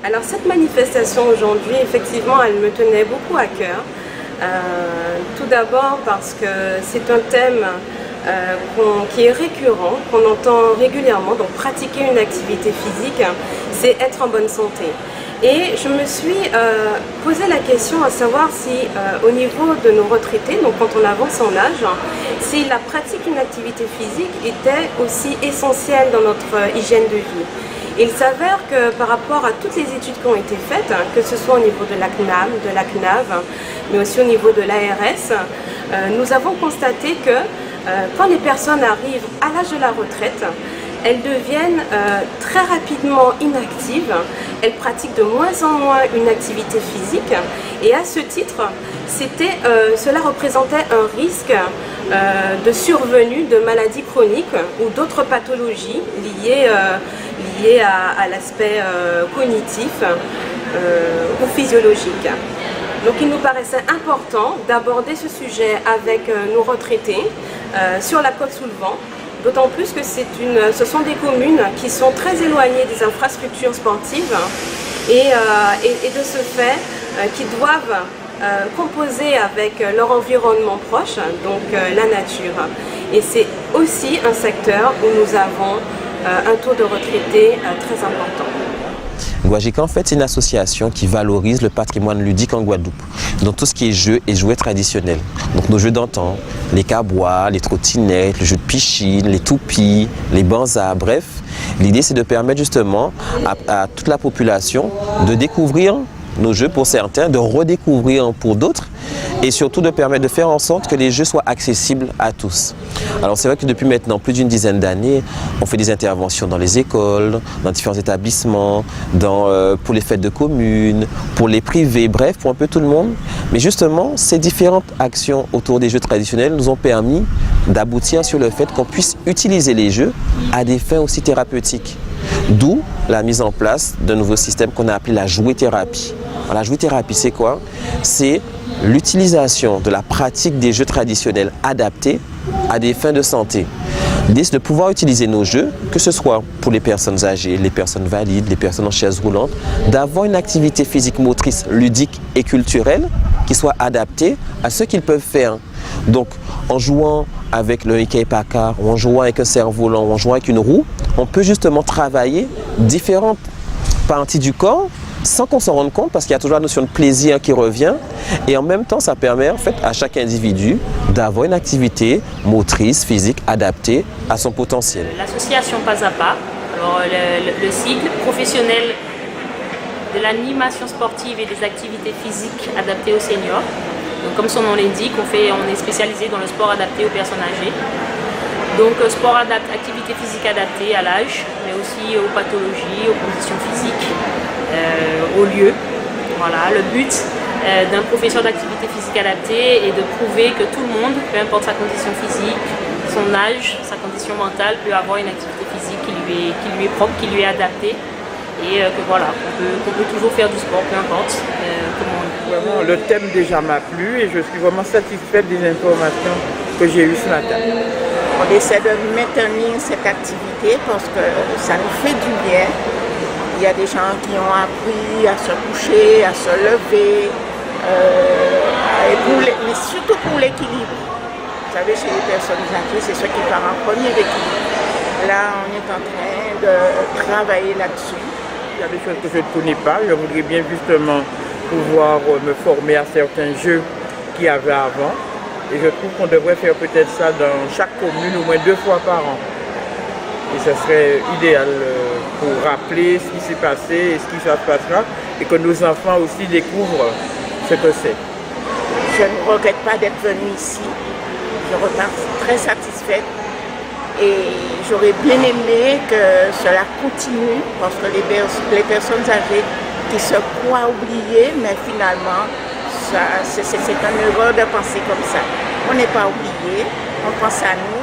Alors cette manifestation aujourd'hui, effectivement, elle me tenait beaucoup à cœur. Tout d'abord parce que c'est un thème qui est récurrent, qu'on entend régulièrement. Donc pratiquer une activité physique, c'est être en bonne santé. Et je me suis posé la question à savoir si au niveau de nos retraités, donc quand on avance en âge, si la pratique d'une activité physique était aussi essentielle dans notre hygiène de vie. Il s'avère que par rapport à toutes les études qui ont été faites, que ce soit au niveau de la CNAM, de la CNAV, mais aussi au niveau de l'ARS, nous avons constaté que quand les personnes arrivent à l'âge de la retraite, elles deviennent très rapidement inactives, elles pratiquent de moins en moins une activité physique et à ce titre, cela représentait un risque de survenue de maladies chroniques ou d'autres pathologies liées à l'aspect cognitif ou physiologique. Donc il nous paraissait important d'aborder ce sujet avec nos retraités sur la Côte-sous-le-Vent, d'autant plus que ce sont des communes qui sont très éloignées des infrastructures sportives et de ce fait qui doivent composer avec leur environnement proche, donc la nature. Et c'est aussi un secteur où nous avons un taux de retraités très important. Guajica, en fait, c'est une association qui valorise le patrimoine ludique en Guadeloupe. Donc tout ce qui est jeux et jouets traditionnels. Donc nos jeux d'antan, les cabois, les trottinettes, le jeu de pichine, les toupies, les banzas, bref. L'idée, c'est de permettre justement à toute la population de découvrir nos jeux pour certains, de redécouvrir pour d'autres et surtout de permettre de faire en sorte que les jeux soient accessibles à tous. Alors c'est vrai que depuis maintenant plus d'une dizaine d'années, on fait des interventions dans les écoles, dans différents établissements, pour les fêtes de communes, pour les privés, bref, pour un peu tout le monde. Mais justement, ces différentes actions autour des jeux traditionnels nous ont permis d'aboutir sur le fait qu'on puisse utiliser les jeux à des fins aussi thérapeutiques. D'où la mise en place d'un nouveau système qu'on a appelé la jouet-thérapie. Alors, la jouet-thérapie, c'est quoi? C'est l'utilisation de la pratique des jeux traditionnels adaptés à des fins de santé. L'idée, c'est de pouvoir utiliser nos jeux, que ce soit pour les personnes âgées, les personnes valides, les personnes en chaise roulante, d'avoir une activité physique motrice, ludique et culturelle qui soit adaptée à ce qu'ils peuvent faire. Donc, en jouant avec le Ikei Packard, ou en jouant avec un cerf-volant, ou en jouant avec une roue, on peut justement travailler différentes parties du corps sans qu'on s'en rende compte parce qu'il y a toujours la notion de plaisir qui revient et en même temps ça permet en fait à chaque individu d'avoir une activité motrice, physique adaptée à son potentiel. L'association Pas à Pas, alors le sigle professionnel de l'animation sportive et des activités physiques adaptées aux seniors. Donc, comme son nom l'indique, on est spécialisé dans le sport adapté aux personnes âgées. Donc activité physique adaptée à l'âge, mais aussi aux pathologies, aux conditions physiques, aux lieux. Voilà, le but d'un professeur d'activité physique adaptée est de prouver que tout le monde, peu importe sa condition physique, son âge, sa condition mentale, peut avoir une activité physique qui lui est propre, qui lui est adaptée. Et que voilà, qu'on peut toujours faire du sport, peu importe comment on dit. Vraiment, le thème déjà m'a plu et je suis vraiment satisfaite des informations que j'ai eues ce matin. On essaie de maintenir cette activité parce que ça nous fait du bien. Il y a des gens qui ont appris à se coucher, à se lever, mais surtout pour l'équilibre. Vous savez, chez les personnes âgées, c'est ce qui part en premier, l'équilibre. Là, on est en train de travailler là-dessus. Il y a des choses que je ne connais pas. Je voudrais bien justement pouvoir me former à certains jeux qu'il y avait avant. Et je trouve qu'on devrait faire peut-être ça dans chaque commune au moins 2 fois par an. Et ça serait idéal pour rappeler ce qui s'est passé et ce qui se passera. Et que nos enfants aussi découvrent ce que c'est. Je ne regrette pas d'être venue ici. Je repars très satisfaite. Et j'aurais bien aimé que cela continue parce que les personnes âgées qui se croient oubliées, mais finalement, c'est une erreur de penser comme ça. On n'est pas oublié, on pense à nous.